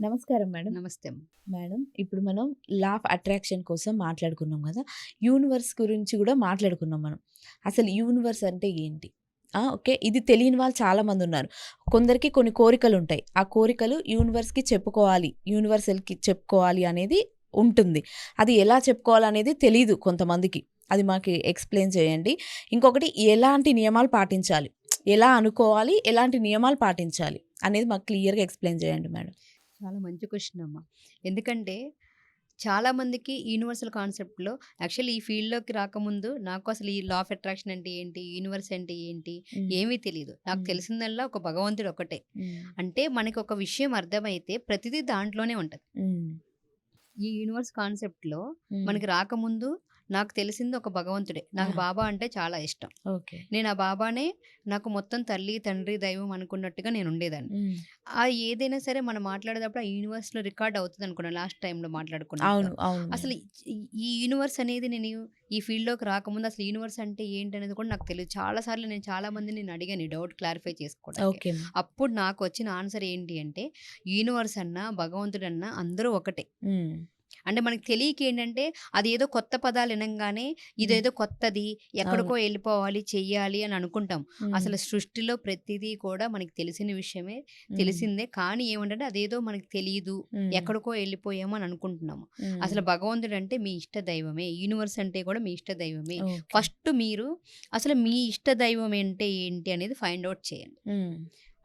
నమస్కారం మేడం. నమస్తే అమ్మ. మేడం, ఇప్పుడు మనం లా ఆఫ్ అట్రాక్షన్ కోసం మాట్లాడుకున్నాం గదా! యూనివర్స్ గురించి గూడా మాట్లాడుకున్నాం మనం. అసలు యూనివర్స్ అంటే ఏంటి? ఓకే. ఇది తెలియని వాళ్ళు చాలామందున్నారు. కొందరికి కొన్ని కోరికలుంటాయి. ఆ కోరికలు యూనివర్స్‌కి చెప్పుకోవాలి, యూనివర్సల్‌కి చెప్పుకోవాలి అనేది ఉంటుంది. అది ఎలా చెప్పుకోవాలనేది తెలీదు కొంతమందికి. అది మాకు ఎక్స్‌ప్లెయిన్ చేయండి. ఇంకొకటి ఎలాంటి నియమాలు పాటించాలి? ఎలా అనుకోవాలి? ఎలాంటి నియమాలు పాటించాలి? అనేది మాకు క్లియర్‌గా ఎక్స్‌ప్లెయిన్ చేయండి మేడం. చాలా మంచి క్వశ్చన్ అమ్మ. ఎందుకంటే చాలా మందికి యూనివర్సల్ కాన్సెప్ట్‌లో యాక్చువల్లీ ఈ ఫీల్డ్‌లోకి రాకముందు నాకు అసలు ఈ లా ఆఫ్ అట్రాక్షన్ అంటే ఏంటి? యూనివర్స్ అంటే ఏంటి? హ్మ్. ఏమీ తెలీదు. నాకు హ్మ్. తెలిసిందల్లా ఒక భగవంతుడు ఒక్కటే. హ్మ్. అంటే మనకి ఒక విషయం అర్థమైతే ప్రతిదీ దాంట్లోనే ఉంటది. హ్మ్. ఈ యూనివర్స్ కాన్సెప్ట్‌లో హ్మ్. మనకి రాకముందు నాకు తెలిసింది ఒక భగవంతుడే. నాకు ఆహా! బాబా అంటే చాలా ఇష్టం. ఓకే. నేను ఆ బాబానే నాకు మొత్తం తల్లి, తండ్రి, దైవం అనుకున్నట్టుగా నేనుండేదాన్ని. హ్మ్. ఏదైనా సరే మనం మాట్లాడేటప్పుడు ఆ యూనివర్స్‌లో రికార్డ్ అవుతదనుకున్నా లాస్ట్ టైమ్‌లో మాట్లాడుకున్నట్టుగా. అవును. అవును అసలు మేడం. ఈ ఈ యూనివర్స్ అనేది నేను ఈ ఫీల్డ్‌లోకి రాకముందు అసలు యూనివర్స్ అంటే ఏంటనేది కూడా నాకు తెలీదు. చాలా సార్లు నేను చాలా మందిని నేను అడిగాను ఈ డౌట్ క్లారిఫై చేసుకోవడానికి. Okay ma'am. అప్పుడు నాకొచ్చిన ఆన్సర్ ఏంటి అంటే యూనివర్స్ అన్నా, భగవంతుడన్నా అందరూ ఒకటే. హ్మ్. అంటే మనకు తెలియక ఏంటంటే అదేదో కొత్త పదాలు వినంగానే హ్మ్. ఇదేదో కొత్తది, అవును. ఎక్కడికో ఎళ్ళిపోవాలి, చెయ్యాలి అని అనుకుంటాం. హ్మ్. అసలు సృష్టిలో ప్రతిదీ కూడా మనకి తెలిసిన విషయమే, హ్మ్. తెలిసిందే. కానీ ఏమంటంటే అదేదో మనకు తెలీదు, హ్మ్. ఎక్కడికో ఎళ్ళిపోయాము అని అనుకుంటున్నాము. హ్మ్. అసలు భగవంతుడంటే మీ ఇష్ట దైవమే. యూనివర్స్ అంటే కూడా మీ ఇష్ట దైవమే. ఓకే. ఫస్ట్ మీరు అసలు మీ ఇష్ట దైవం అంటే ఏంటి అనేది ఫైండ్ ఔట్ చేయండి. హ్మ్.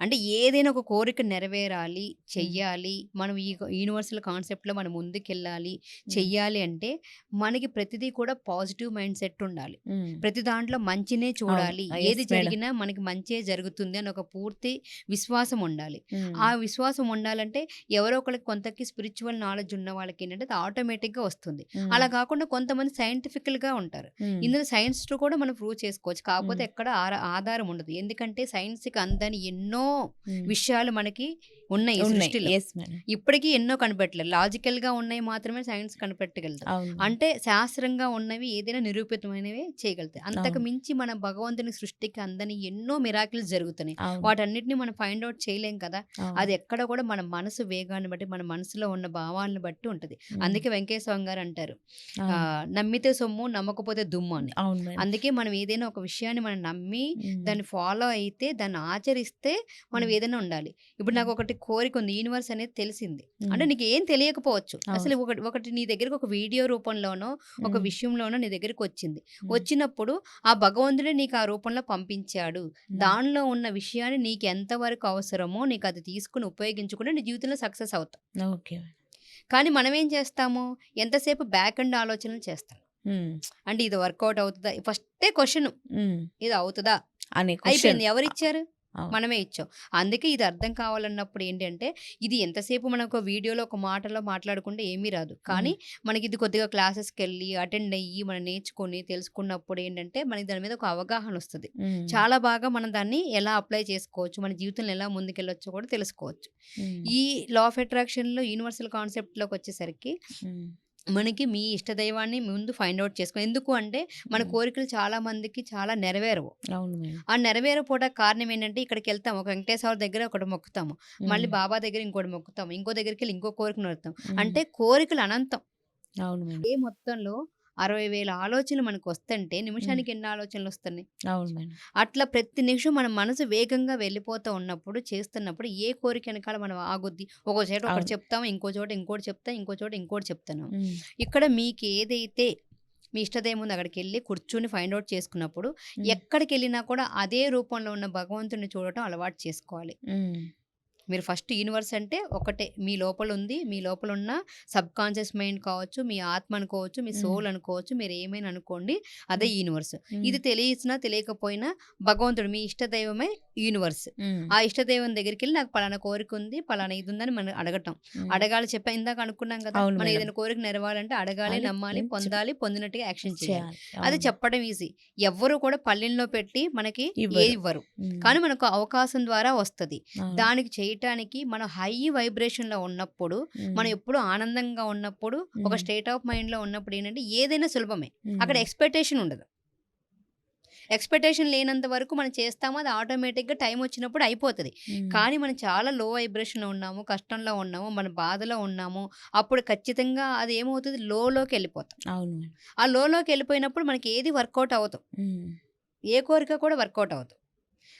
అంటే ఏదైనా ఒక కోరిక నెరవేరాలి, హ్మ్. చెయ్యాలి, మనం ఈ యూనివర్సల్ కాన్సెప్ట్‌లో మనం ముందుకెళ్ళాలి, హ్మ్. చెయ్యాలి అంటే మనకి ప్రతిదీ కూడా పాజిటివ్ మైండ్ సెట్ ఉండాలి. హ్మ్. ప్రతి దాంట్లో మంచినే అవును. చూడాలి. యెస్ ఏది మేడం. జరిగినా మనకి మంచే జరుగుతుంది అని ఒక పూర్తి విశ్వాసం ఉండాలి. హ్మ్. ఆ విశ్వాసం ఉండాలంటే ఎవరో ఒకళ్ళకి కొంతకి స్పిరిచ్యువల్ నాలెడ్జ్ ఉన్న వాళ్ళకేంటంటే అది ఆటోమేటిక్‌గా వస్తుంది. హ్మ్. అలా కాకుండా కొంతమంది సైంటిఫికల్‌గా ఉంటారు. హ్మ్. ఇందులో సైన్స్‌తో కూడా మనం ప్రూవ్ చేసుకోవచ్చు. కాకపోతే హ్మ్. ఎక్కడ ఆధారం ఉండదు. ఎందుకంటే సైన్స్‌కి అందని ఎన్నో హ్మ్. విషయాలు మనకి ఉన్నాయి ఈ ఉన్నాయి. సృష్టిలో. Yes madam. ఇప్పటికి ఎన్నో కనిపెట్టలేదు. లాజికల్‌గా ఉన్నయి మాత్రమే సైన్స్ కనిపెట్టగలదు. అవును మేడం. అంటే శాస్త్రంగా ఉన్నవి ఏదైనా నిరూపితమైనవే చేయగలుగుతాయి. అంతకు అవును. మించి మన భగవంతుని సృష్టికి అందని ఎన్నో మిరాకిల్స్ జరుగుతున్నాయి. అవును. వాటన్నిటిని మనం ఫైండ్ ఔట్ చేయలేం కదా! అవును. అది ఎక్కడ కూడా మన మనసు వేగాన్ని బట్టి, మన మనసులో ఉన్న భావాలను బట్టి ఉంటది. హ్మ్. అందుకే వెంకయ్య స్వామి గారు అంటారు. అవును. నమ్మితే సొమ్ము, నమ్మకపోతే దుమ్ము అని. అవును మేడం. అందుకే మనం ఏదైనా ఒక విషయాన్ని మనం నమ్మి, హ్మ్. దాన్ని ఫాలో అయితే, దాన్ని ఆచరిస్తే మనం హ్మ్. ఏదైనా ఉండాలి. ఇప్పుడు హ్మ్. నాకొకటి కోరికుంది. యూనివర్స్ అనేది తెలిసింది. అంటే హ్మ్. నీకేం తెలియకపోవచ్చు. అవును. అసలు ఒకటి ఒకటి నీ దగ్గరికి ఒక వీడియో రూపంలోనో, ఒక హ్మ్. విషయంలోనో నీ దగ్గరికొచ్చింది. హ్మ్. వచ్చినప్పుడు ఆ భగవంతుడే నీకు ఆ రూపంలో పంపించాడు. హ్మ్. దానిలో ఉన్న విషయాన్ని నీకు ఎంత వరకు అవసరమో నీకది తీసుకొని ఉపయోగించుకుంటే నీ జీవితంలో సక్సెస్ అవుతావు. ఓకే. కానీ మనమేం చేస్తాము? ఎంతసేపు బ్యాక్ ఎండ్ ఆలోచనలు చేస్తాం. హ్మ్. అంటే ఇది వర్కౌట్ అవుతదా? ఫస్టే క్వెషను. హ్మ్. ఇది అవుతదా? అనే క్వెషన్. అయిపోయింది. ఎవరిచ్చారు? అవును. మనమే ఇచ్చాం. అందుకే ఇది అర్థం కావాలన్నప్పుడు ఏంటంటే, ఇది ఎంతసేపు మనం ఒక వీడియోలో, ఒక మాటలో మాట్లాడుకుంటే ఏమీ రాదు. హ్మ్. కానీ మనకిది కొద్దిగా క్లాసెస్‌కెళ్ళి, అటెండ్ అయ్యి, మనం నేర్చుకొని, తెలుసుకున్నప్పుడు ఏంటంటే, మనకి దాని మీద ఒక అవగాహనొస్తది. హ్మ్. చాలా బాగా మనం దాన్ని ఎలా అప్లై చేసుకోవచ్చు, మన జీవితంలో ఎలా ముందుకెళ్ళొచ్చో కూడా తెలుసుకోవచ్చు. హ్మ్. ఈ లా ఆఫ్ అట్రాక్షన్‌లో యూనివర్సల్ కాన్సెప్ట్‌లోకొచ్చేసరికి హ్మ్. మనకి మీ ఇష్టదైవాన్ని ముందు ఫైండ్ ఔట్ చేసుకో. ఎందుకు అంటే, మన హ్మ్. కోరికలు చాలా మందికి చాలా నెరవేరవు. అవును మేడం. ఆ నెరవేరకపోవడానికి కారణం ఏంటంటే, ఇక్కడికెళ్తాము. ఒక వెంకటేశ్వర దగ్గర ఒకటి మొక్కుతాము. హ్మ్. మళ్ళీ బాబా దగ్గర ఇంకోటి మొక్కుతాము. ఇంకో దగ్గరికెళ్ళి ఇంకో కోరిక నెరుతాం. హ్మ్. అంటే కోరికలు అనంతం. అవును మేడం. ఏ మొత్తంలో 60,000 ఆలోచనలు మనకొస్తంటే, హ్మ్. నిమిషానికి ఎన్ని ఆలోచనలొస్తున్నాయి? అవును మేడం. అట్లా ప్రతి నిమిషం మన మనసు వేగంగా వెళ్ళిపోతూ ఉన్నప్పుడు, చేస్తున్నప్పుడు ఏ కోరిక ఎనకాల మనం ఆగుద్ది? ఒక చోట ఒకటి అవును. చెప్తాము. ఇంకో చోట ఇంకోటి చెప్తాం. ఇంకో చోట ఇంకోటి చెప్తాను. హ్మ్. ఇక్కడ మీకేదైతే మీ ఇష్టదైవం ఉందో అక్కడికెళ్ళి కూర్చొని ఫైండ్ ఔట్ చేసుకున్నప్పుడు, హ్మ్. ఎక్కడికెళ్ళినా కూడా అదే రూపంలో ఉన్న భగవంతుడిని చూడటం అలవాటు చేసుకోవాలి. హ్మ్. మీరు ఫస్ట్ యూనివర్స్ అంటే ఒకటే. మీ లోపలుంది. మీ లోపలున్న సబ్‌కాన్షియస్ మైండ్ కావచ్చు, మీ ఆత్మ అనుకోవచ్చు, మీ హ్మ్. సోల్ అనుకోవచ్చు. మీరేమైనా అనుకోండి. అదే హ్మ్. యూనివర్స్. హ్మ్. ఇది తెలిసినా తెలియకపోయినా భగవంతుడు మీ ఇష్ట దైవమే యూనివర్స్. హ్మ్. ఆ ఇష్ట దైవం దగ్గరికెళ్ళి నాకు పలానా కోరికుంది, పలానా ఇదుందని మనం అడగటం. హ్మ్. అడగాలి ఇందాక అనుకున్నాం గదా! అవును మనం మేడం. ఏదైనా కోరిక నెరవాలంటే అడగాలి, అది నమ్మాలి, పొందాలి, పొందినట్టుగా యాక్షన్ చేయాలి. చేయాలి. అది అవును. చెప్పడం ఈజీ. ఎవ్వరు కూడా పళ్ళెంలో పెట్టి మనకి ఇవ్వరు. ఇవ్వరు. హ్మ్. కానీ మనకు అవకాశం ద్వారా వస్తది. అవును. దానికి చేయటానికి మనం హై వైబ్రేషన్‌లో ఉన్నప్పుడు, హ్మ్. మనం ఎప్పుడూ ఆనందంగా ఉన్నప్పుడు, ఒక హ్మ్. స్టేట్ ఆఫ్ మైండ్‌లో ఉన్నప్పుడు ఏంటంటే ఏదైనా సులభమే. అక్కడ హ్మ్. ఎక్స్‌పెక్టేషన్ ఉండదు. ఎక్స్‌పెక్టేషన్ లేనంత వరకు మనం చేస్తాము. అది ఆటోమేటిక్‌గా టైం వచ్చినప్పుడు అయిపోతది. హ్మ్. కానీ మనం చాలా లో వైబ్రేషన్‌లో ఉన్నాము, కష్టంలో ఉన్నాము, మన బాధలో ఉన్నాము. అప్పుడు ఖచ్చితంగా అది ఏమవుతది లోలోకెళ్ళిపోతాం. అవును మేడం. ఆ లోలోకెళ్ళిపోయినప్పుడు మనకి ఏది వర్కౌట్ అవ్వదు. హ్మ్. ఏ కోరిక కూడా వర్కౌట్ అవ్వదు.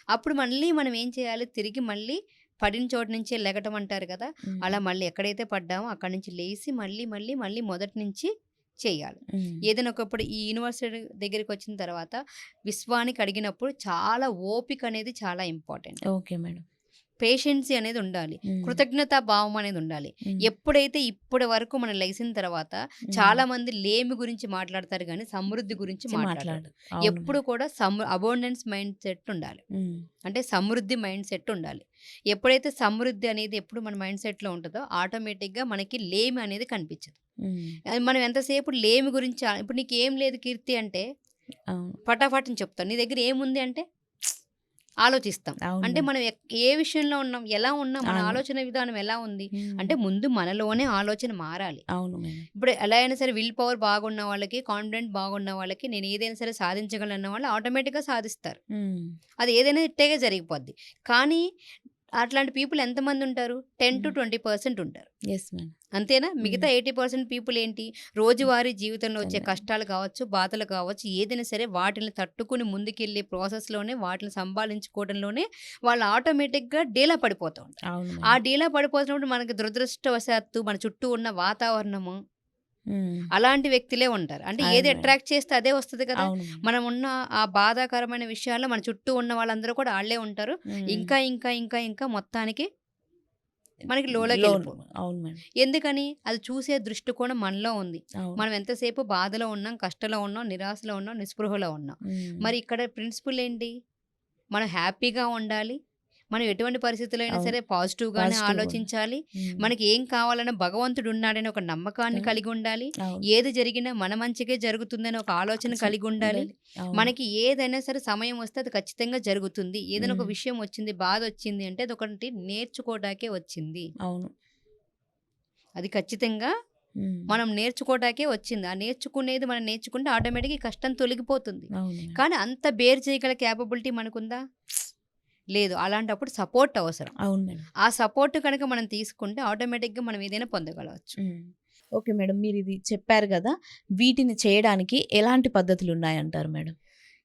అప్పుడు మళ్ళీ మనం ఏం చేయాలి? తిరిగి మళ్ళీ పడిన చోటు నుంచే లెగటం అంటారు కదా! హ్మ్. అలా మళ్ళీ ఎక్కడైతే పడ్డామో అక్కడి నుంచి లేసి మళ్ళీ మొదటి నుంచి చేయాలి. హ్మ్. ఏదైనా ఒకప్పుడు ఈ యూనివర్సిటీ దగ్గరికొచ్చిన తర్వాత విశ్వానికి అడిగినప్పుడు చాలా ఓపిక అనేది చాలా ఇంపార్టెంట్. Okay madam. పేషెన్సీ అనేది ఉండాలి. హ్మ్. కృతజ్ఞతా భావం అనేది ఉండాలి. హ్మ్. ఎప్పుడైతే ఇప్పటి వరకు మనం లెగిసిన తర్వాత హ్మ్. చాలామంది లేమి గురించి మాట్లాడతారు గానీ, సమృద్ధి గురించి మాట్లాడరు. మాట్లాడు. అవును ఎప్పుడు మేడం. కూడా అబౌండెన్స్ మైండ్ సెట్ ఉండాలి. హ్మ్. అంటే సమృద్ధి మైండ్ సెట్ ఉండాలి. ఎప్పుడైతే సమృద్ధి అనేది ఎప్పుడు మన మైండ్ సెట్‌లో ఉంటదో ఆటోమేటిక్‌గా మనకి లేమి అనేది కనిపించదు. హ్మ్. మనం ఎంతసేపు లేమి గురించి ఇప్పుడు నీకేం లేదు కీర్తి అంటే అవును. ఫటాఫట్ చెప్తాను. నీ దగ్గర ఏముంది అంటే ఆలోచిస్తాం. అవును అంటే మేడం. మనం ఏ విషయంలో ఉన్నాం? ఎలా ఉన్నాం? మన అవును. ఆలోచన విధానం ఎలా ఉంది? హ్మ్. అంటే ముందు మనలోనే ఆలోచన మారాలి. అవును మేడం. ఇప్పుడు ఎలా అయినా సరే విల్ పవర్ బాగున్న వాళ్ళకి, కాన్ఫిడెంట్ బాగున్న వాళ్ళకి నేను ఏదైనా సరే సాధించగలను వాళ్ళు ఆటోమేటిక్‌గా సాధిస్తారు. హ్మ్. అది ఏదైనా ఇట్టే జరిగిపోద్ది. కానీ అట్లాంటి పీపుల్ ఎంతమందుంటారు? హ్మ్. 10-20% ఉంటారు. Yes madam. అంతేనా? హ్మ్. మిగతా 80% పీపుల్ ఏంటి? రోజువారీ జీవితంలో వచ్చే నిజంగా. కష్టాలు కావచ్చు, బాధలు కావచ్చు, ఏదైనా సరే వాటిల్ని తట్టుకొని ముందుకెళ్ళే ప్రాసెస్‌లోనే వాటిని సంభాళించుకోవడంలోనే వాళ్ళు ఆటోమేటిక్‌గా డీలా పడిపోతూ ఉంటారు. అవును ఆ మేడం. డీలా పడిపోతున్నప్పుడు మనకి దురదృష్టవశాత్తు మన చుట్టూ ఉన్న వాతావరణము హ్మ్. అలాంటి వ్యక్తులే ఉంటారు. అంటే అవును ఏది మేడం. అట్రాక్ట్ చేస్తే అదే వస్తది కదా! అవును మేడం. మనం ఉన్న ఆ బాధాకరమైన విషయాల్లో మన చుట్టూ ఉన్న వాళ్ళందరూ కూడా ఆళ్ళే ఉంటారు. హ్మ్. ఇంకా మొత్తానికి మనకి లోను. లోలోకెళ్ళిపోతాం. అవును మేడం. ఎందుకని? అది చూసే దృష్టికోణం మనలో ఉంది. అవును. మనం ఎంతసేపు బాధలో ఉన్నాం, కష్టంలో ఉన్నాం, నిరాశలో ఉన్నాం, నిస్పృహలో ఉన్నాం. హ్మ్. మరి ఇక్కడ ప్రిన్సిపల్ ఏంటి? మనం హ్యాపీగా ఉండాలి. మనం ఎటువంటి పరిస్థితుల్లో అయినా అవును. సరే పాజిటివ్‌గానే పాజిటివ్‌గా ఉండాలి. ఆలోచించాలి. హ్మ్. మనకి ఏం కావాలన్నా భగవంతుడు ఉన్నాడని ఒక నమ్మకాన్ని కానీ కలిగి ఉండాలి. అవును. ఏది జరిగినా మన మంచికే జరుగుతుందని ఒక ఆలోచన అసలు కలిగి ఉండాలి. ఉండాలి. అవును. మనకి ఏదైనా సరే సమయం వస్తే అది ఖచ్చితంగా జరుగుతుంది. ఏదైనా ఒక హ్మ్. విషయం వచ్చింది, బాధొచ్చింది అంటే అదొకటి నేర్చుకోవడానికే వచ్చింది. అవును. అది ఖచ్చితంగా హ్మ్. మనం నేర్చుకోవటానికే వచ్చింది. ఆ నేర్చుకునేది మనం నేర్చుకుంటే ఆటోమేటిక్‌గా ఈ కష్టం తొలగిపోతుంది. అవును మేడం. కానీ అంత బేర్ చేయగల కేపబిలిటీ మనకుందా? లేదు. అలాంటప్పుడు సపోర్ట్ అవసరం. అవును మేడం. ఆ సపోర్ట్ కనుక మనం తీసుకుంటే ఆటోమేటిక్‌గా మనం ఏదైనా పొందగలవచ్చు. హ్మ్. Okay madam. మీరిది చెప్పారు గదా! వీటిని చేయడానికి ఎలాంటి పద్ధతులున్నాయంటారు మేడం?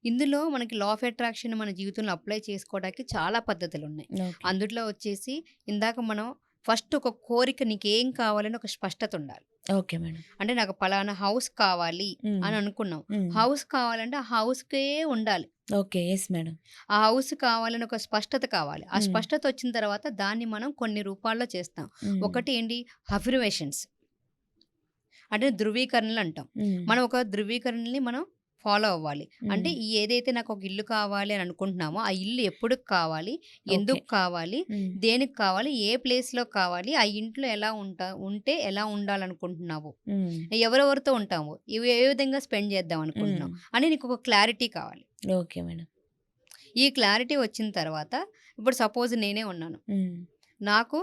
ఇందులో మనకి లా ఆఫ్ అట్రాక్షన్ మన జీవితంలో అప్లై చేసుకోవడానికి చాలా పద్ధతులున్నాయి. ఓకే. అందులో వచ్చేసి ఇందాక మనం ఫస్ట్ ఒక కోరిక నీకేం కావాలని ఒక స్పష్టత ఉండాలి. Okay madam. అంటే నాకు పలానా హౌస్ కావాలి హ్మ్. అని అనుకున్నాం. హ్మ్. హౌస్ కావాలంటే ఆ హౌస్‌కే ఉండాలి. ఓకే. Yes madam. ఆ హౌస్ కావాలని ఒక స్పష్టత కావాలి. ఆ హ్మ్. స్పష్టత వచ్చిన తర్వాత దాన్ని మనం కొన్ని రూపాల్లో చేస్తాం. హ్మ్. ఒకటి ఏంటి అఫర్మేషన్స్ అంటే ధృవీకరణలు అంటాం. హ్మ్. మనం ఒక ధృవీకరణని మనం ఫాలో అవ్వాలి. అంటే హ్మ్. ఈ ఏదైతే నాకు ఒక ఇల్లు కావాలి అని అనుకుంటున్నామో, ఆ ఇల్లు ఎప్పుడుకి కావాలి? ఓకే. ఎందుకు కావాలి? హ్మ్. దేనికి కావాలి? ఏ ప్లేస్‌లో కావాలి? ఆ ఇంట్లో ఎలా ఉంటే ఎలా ఉండాలనుకుంటున్నావు? హ్మ్. ఎవరెవరితో ఉంటాము? ఇవి ఏ విధంగా స్పెండ్ చేద్దాం హ్మ్. అనుకుంటున్నావు? అని నీకొక క్లారిటీ కావాలి. Okay madam. ఈ క్లారిటీ వచ్చిన తర్వాత ఇప్పుడు సపోజ్ నేనే ఉన్నాను. హ్మ్. నాకు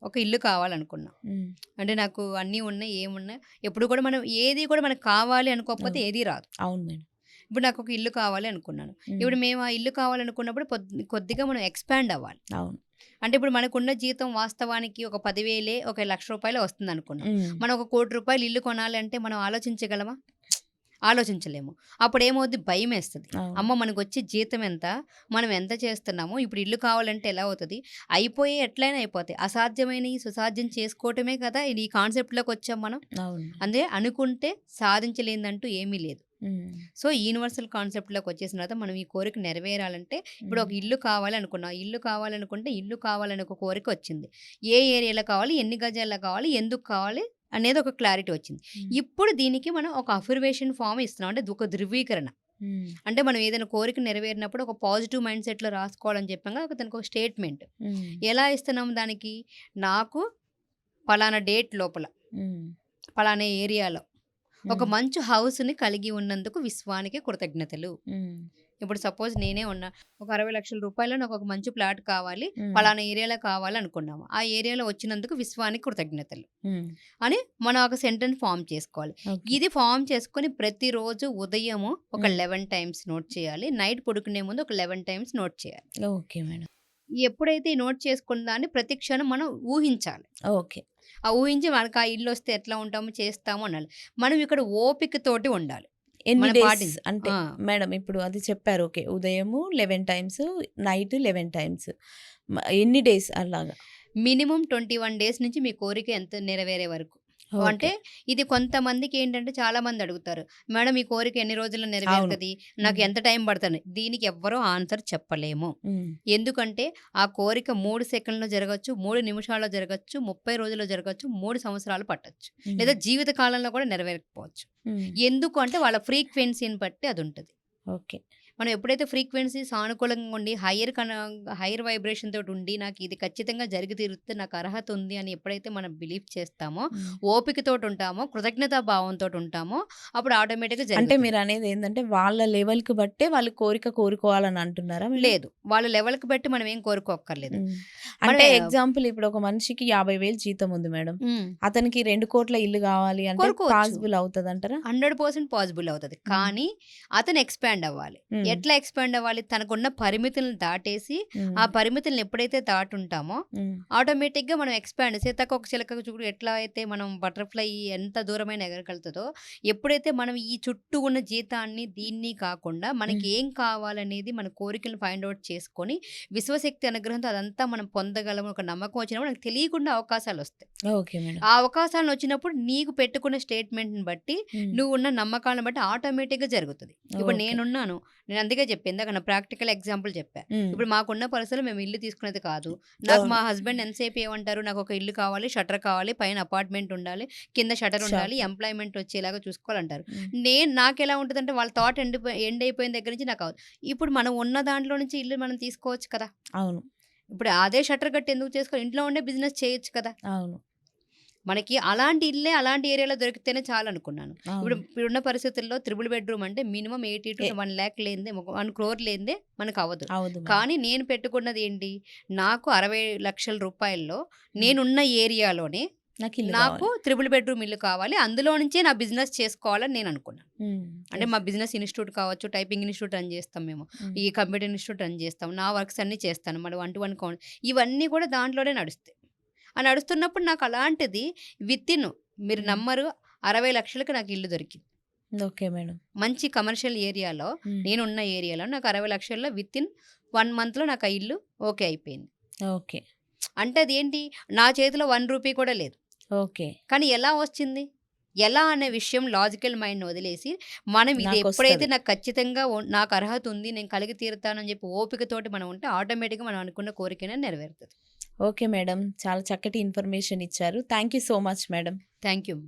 ఒక ఇల్లు కావాలనుకున్నా. హ్మ్. అంటే నాకు అన్నీ ఉన్నాయి, ఏమున్నాయి ఎప్పుడు కూడా మనం ఏది కూడా మనకు కావాలి అనుకోకపోతే అవును. ఏది రాదు. అవును మేడం. ఇప్పుడు నాకొక ఇల్లు కావాలి అనుకున్నాను. హ్మ్. ఇప్పుడు మేము ఆ ఇల్లు కావాలనుకున్నప్పుడు కొద్దిగా మనం ఎక్స్‌పాండ్ అవ్వాలి. అవును. అంటే ఇప్పుడు మనకున్న జీతం వాస్తవానికి ఒక 10,000 ఒక రూ. 1,00,000 వస్తుందనుకున్నాం. హ్మ్. మనం ఒక రూ. 1,00,00,000 ఇల్లు కొనాలంటే మనం ఆలోచించగలమా? ఆలోచించలేము. అప్పుడేమవుద్ది భయమేస్తది. అవును. అమ్మో! మనకొచ్చే జీతం ఎంత? మనం ఎంత చేస్తున్నాము? ఇప్పుడు ఇల్లు కావాలంటే ఎలా అవుతది? అయిపోయేయి ఎట్లైనా అయిపోతాయి. అసాధ్యమైనయి సుసాధ్యం చేసుకోవటమే కదా! ఇది ఈ కాన్సెప్ట్‌లోకొచ్చాం మనం. అవును మేడం. అందే అనుకుంటే సాధించలేనిదంటూ ఏమీ లేదు. హ్మ్. సో, యూనివర్సల్ కాన్సెప్ట్‌లోకొచ్చేసిన తర్వాత మనం ఈ కోరిక నెరవేరాలంటే ఇప్పుడు హ్మ్. ఒక ఇల్లు కావాలి అనుకున్నాం. ఇల్లు కావాలనుకుంటే ఇల్లు కావాలని ఒక కోరికొచ్చింది. ఏ ఏరియాలో కావాలి? ఎన్ని గజాల్లో కావాలి? ఎందుకు కావాలి? అనేది ఒక క్లారిటీ వచ్చింది. హ్మ్. ఇప్పుడు దీనికి మనం ఒక అఫర్మేషన్ ఫార్మ్ ఇస్తున్నాం. అంటే ఒక ధృవీకరణ. హ్మ్. అంటే మనం ఏదైనా కోరిక నెరవేరినప్పుడు ఒక పాజిటివ్ మైండ్ సెట్‌లో రాసుకోవాలని చెప్పాం కదా! దానికొక స్టేట్‌మెంట్. హ్మ్. ఎలా ఇస్తున్నాం దానికి? నాకు పలానా డేట్ లోపల, హ్మ్. పలానా ఏరియాలో ఒక హ్మ్. మంచి హౌస్‌ని కలిగి ఉన్నందుకు విశ్వానికి కృతజ్ఞతలు. హ్మ్. ఇప్పుడు సపోజ్ నేనే ఉన్నా. ఒక 60,00,000 రూపాయల్లో నాకొక మంచి ప్లాట్ కావాలి. హ్మ్. పలానా ఏరియాలో కావాలనుకున్నాము. ఆ ఏరియాలో వచ్చినందుకు విశ్వానికి కృతజ్ఞతలు హ్మ్. అని మనం ఒక సెంటెన్స్ ఫార్మ్ చేసుకోవాలి. ఓకే. ఇది ఫార్మ్ చేసుకొని ప్రతిరోజు ఉదయము ఒక హ్మ్. 11 టైమ్స్ నోట్ చేయాలి. నైట్ పడుకునే ముందు ఒక 11 టైమ్స్ నోట్ చేయాలి. Okay madam. ఎప్పుడైతే ఈ నోట్ చేసుకున్న దాన్ని ప్రతి క్షణం మనం ఊహించాలి. ఓకే. ఆ ఊహించి మనకు ఆ ఇల్లొస్తే ఎట్లా ఉంటామో, చేస్తామో అనాలి. మనం ఇక్కడ ఓపికతోటి ఉండాలి. ఎన్ని మనం డేస్ పాటించి అంటే ఆ! మేడం ఇప్పుడు అది చెప్పారు. ఓకే. ఉదయము 11 టైమ్స్, నైట్ 11 టైమ్స్. ఎన్ని డేస్ అలాగా? మినిమమ్ 21 డేస్ నుంచి మీ కోరిక ఎంత నెరవేరే వరకు. ఓకే. అంటే ఇది కొంతమందికేంటంటే చాలామంది అడుగుతారు. మేడం ఈ కోరిక ఎన్ని రోజుల్లో అవును. నెరవేరుతది? నాకు హ్మ్. ఎంత టైం పడతది? దీనికి ఎవ్వరు ఆన్సర్ చెప్పలేము. హ్మ్. ఎందుకంటే ఆ కోరిక 3 సెకన్‌లో జరగొచ్చు, 3 నిమిషాల్లో జరగొచ్చు, 30 రోజుల్లో జరగొచ్చు, 3 సంవత్సరాలు పట్టొచ్చు. హ్మ్. లేదా జీవిత కాలంలో కూడా నెరవేరకపోవచ్చు. హ్మ్. ఎందుకు అంటే వాళ్ళ ఫ్రీక్వెన్సీని బట్టి అదుంటది. ఓకే. మనం ఎప్పుడైతే ఫ్రీక్వెన్సీ సానుకూలంగా ఉండి హైయర్ వైబ్రేషన్ తోటి ఉండి నాకు ఇది ఖచ్చితంగా జరిగి తీరుతుంది, నాకు అర్హత ఉంది అని ఎప్పుడైతే మనం బిలీవ్ చేస్తామో, హ్మ్. ఓపికతోటి ఉంటామో, కృతజ్ఞతా భావంతోటి ఉంటామో అప్పుడు ఆటోమేటిక్‌గా అంటే జరుగుతుంది. మీరనేది ఏందంటే వాళ్ళ లెవెల్‌కి బట్టే వాళ్ళు కోరుకోవాలని అంటున్నారా మేడం? లేదు. వాళ్ళ లెవెల్‌కి బట్టి మనం ఏం కోరుకోక్కర్లేదు. హ్మ్. మనం అంటే ఎగ్జాంపుల్ ఇప్పుడు ఒక మనిషికి 50,000 జీతం ఉంది మేడం. హ్మ్. అతనికి 2,00,00,000 ఇల్లు కావాలి అంటే కోరుకోవచ్చు. పాసిబుల్ అవుతదంటారా? 100% పాసిబుల్ అవుతది. హ్మ్. కానీ అతను ఎక్స్‌పాండ్ అవ్వాలి. హ్మ్. ఎట్లా ఎక్స్‌పాండ్ అవ్వాలి? తనకున్న పరిమితులను దాటేసి, హ్మ్. ఆ పరిమితులను ఎప్పుడైతే దాటుంటామో హ్మ్. ఆటోమేటిక్‌గా మనం ఎక్స్‌పాండ్ సీతాకోక చిలక చూడు ఎట్లా అయితే మనం బటర్‌ఫ్లై ఎంత దూరమైనా ఎగరగలుగుతదో, ఎప్పుడైతే మనం ఈ చుట్టూ ఉన్న జీతాన్ని దీన్ని కాకుండా మనకి హ్మ్. ఏం కావాలనేది మన కోరికలను ఫైండ్ ఔట్ చేసుకొని, విశ్వశక్తి అనుగ్రహంతో అదంతా మనం పొందగలం ఒక నమ్మకం వచ్చినప్పుడు మనకు తెలియకుండా అవకాశాలొస్తాయి. Okay madam. ఆ అవకాశాలొచ్చినప్పుడు నీకు పెట్టుకున్న స్టేట్‌మెంట్‌ని బట్టి, హ్మ్. నువ్వున్న నమ్మకాలను బట్టి ఆటోమేటిక్‌గా జరుగుతది. ఇప్పుడు ఓకే. నేనున్నాను. నేను అందుకే చెప్పా. ఇందాక నా ప్రాక్టికల్ ఎగ్జాంపుల్ చెప్పా. హ్మ్. ఇప్పుడు మాకున్న పరిస్థితుల్లో మేము ఇల్లు తీసుకునేది కాదు. నాకు అవును. మా హస్బెండ్ ఎంతసేపు ఏమంటారు, నాకొక ఇల్లు కావాలి, షట్టర్ కావాలి, పైన అపార్ట్‌మెంట్ ఉండాలి, కింద షట్టర్ ఉండాలి, షాప్. ఎంప్లాయ్‌మెంట్ వచ్చేలాగా చూసుకోవాలంటారు. హ్మ్. నాకెలా ఉంటదంటే వాళ్ళ థాట్ ఎండ్ అయిపోయిన దగ్గర నుంచి నాకవ్వదు. ఇప్పుడు మనం ఉన్న దాంట్లో నుంచి ఇల్లు మనం తీసుకోవచ్చు కదా! అవును. ఇప్పుడు అదే షట్టర్ కట్టి ఎందుకు చేసుకోవాలి? ఇంట్లో ఉండే బిజినెస్ చేయొచ్చు కదా! అవును. మనకి అలాంటి ఇల్లే అలాంటి ఏరియాలో దొరికితేనే చాలనుకున్నాను. అవును. ఇప్పుడున్న పరిస్థితుల్లో త్రిబుల్ బెడ్‌రూమ్ అంటే మినిమమ్ ఎ 80-1,00,000 లేనిదే 1,00,00,000 లేనిదే మనకవ్వదు. అవుదు మేడం. కానీ నేను పెట్టుకున్నది ఏంటి? నాకు 60,00,000 రూపాయల్లో హ్మ్. నేనున్న ఏరియాలోనే నాకిల్లు నాకు కావాలి. త్రిబుల్ బెడ్‌రూమ్ ఇల్లు కావాలి. అందులో నుంచే నా బిజినెస్ చేసుకోవాలని నేననుకున్నాను. హ్మ్. అంటే యెస్. మా బిజినెస్ ఇన్‌స్టిట్యూట్ కావచ్చు, టైపింగ్ ఇన్‌స్టిట్యూట్ రన్ చేస్తాం మేము. హ్మ్. ఈ కంప్యూటర్ ఇన్‌స్టిట్యూట్ రన్ చేస్తాం. నా వర్క్స్ అన్నీ చేస్తాను. మరి 1-1 ఇవన్నీ కూడా దాంట్లోనే నడుస్తాయి. ఆ నడుస్తున్నప్పుడు నాకు అలాంటిది వితిన్ మీరు హ్మ్. నమ్మరు 60,00,000కి నాకు ఇల్లు దొరికింది. Okay madam. మంచి కమర్షియల్ ఏరియాలో హ్మ్. నేనున్న ఏరియాలో నాకు 60,00,000లో వితిన్ 1 మంత్‌లో నాకు ఆ ఇల్లు ఓకే అయిపోయింది. ఓకే. అంటే అదేంటి నా చేతిలో రూ. 1 కూడా లేదు. ఓకే. కానీ ఎలా వచ్చింది? ఎలా అనే విషయం లాజికల్ మైండ్‌ని వదిలేసి, మనం ఇది ఎప్పుడైతే నాకొస్తది. నాకు ఖచ్చితంగా నాకు అర్హత ఉంది, నేను కలిగి తీరుతానని చెప్పి ఓపికతోటి మనం ఉంటే ఆటోమేటిక్‌గా మనం అనుకున్న కోరికనే నెరవేరుతది. Okay madam. చాలా చక్కటి ఇన్ఫర్మేషన్ ఇచ్చారు. Thank you so much madam. Thank you.